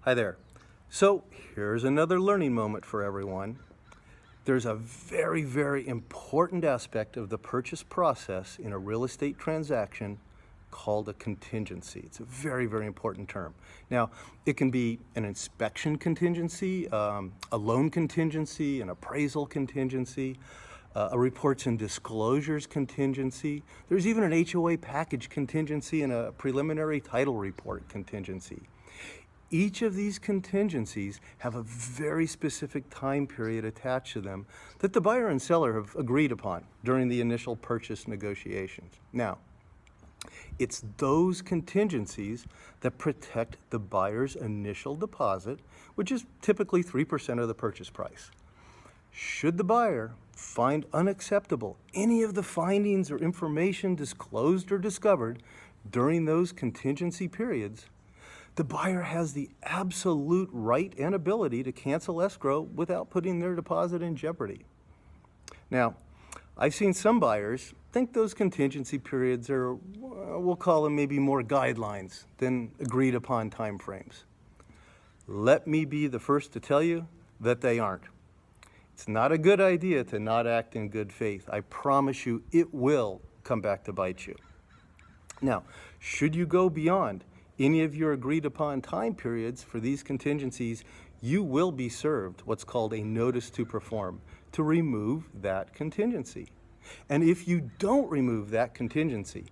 Hi there. So here's another learning moment for everyone. There's a very, very important aspect of the purchase process in a real estate transaction called a contingency. It's a very, very important term. Now, it can be an inspection contingency, a loan contingency, an appraisal contingency, a reports and disclosures contingency. There's even an HOA package contingency and a preliminary title report contingency. Each of these contingencies have a very specific time period attached to them that the buyer and seller have agreed upon during the initial purchase negotiations. Now, it's those contingencies that protect the buyer's initial deposit, which is typically 3% of the purchase price. Should the buyer find unacceptable any of the findings or information disclosed or discovered during those contingency periods, the buyer has the absolute right and ability to cancel escrow without putting their deposit in jeopardy. Now, I've seen some buyers think those contingency periods are, we'll call them maybe more guidelines than agreed upon timeframes. Let me be the first to tell you that they aren't. It's not a good idea to not act in good faith. I promise you it will come back to bite you. Now, should you go beyond any of your agreed upon time periods for these contingencies, you will be served what's called a notice to perform to remove that contingency. And if you don't remove that contingency,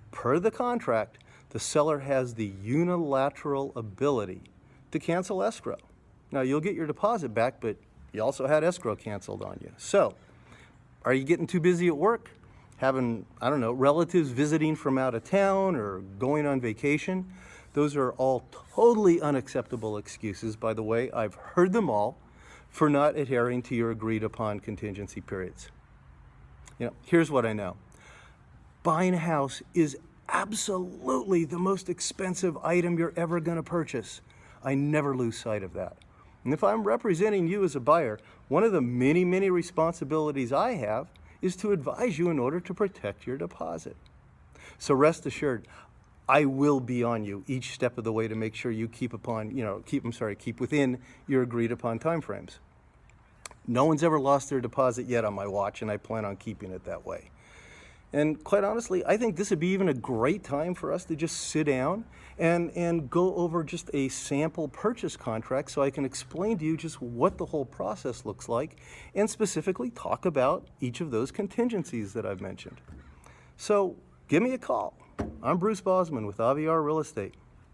per the contract, the seller has the unilateral ability to cancel escrow. Now, you'll get your deposit back, but you also had escrow canceled on you. So, are you getting too busy at work? Having, relatives visiting from out of town or going on vacation? Those are all totally unacceptable excuses, by the way. I've heard them all for not adhering to your agreed upon contingency periods. Here's what I know. Buying a house is absolutely the most expensive item you're ever going to purchase. I never lose sight of that. And if I'm representing you as a buyer, one of the many, many responsibilities I have is to advise you in order to protect your deposit. So rest assured, I will be on you each step of the way to make sure you keep within your agreed upon timeframes. No one's ever lost their deposit yet on my watch, and I plan on keeping it that way. And quite honestly, I think this would be even a great time for us to just sit down and go over just a sample purchase contract so I can explain to you just what the whole process looks like and specifically talk about each of those contingencies that I've mentioned. So give me a call. I'm Bruce Bosman with Aviar Real Estate.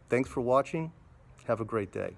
Thanks for watching. Have a great day.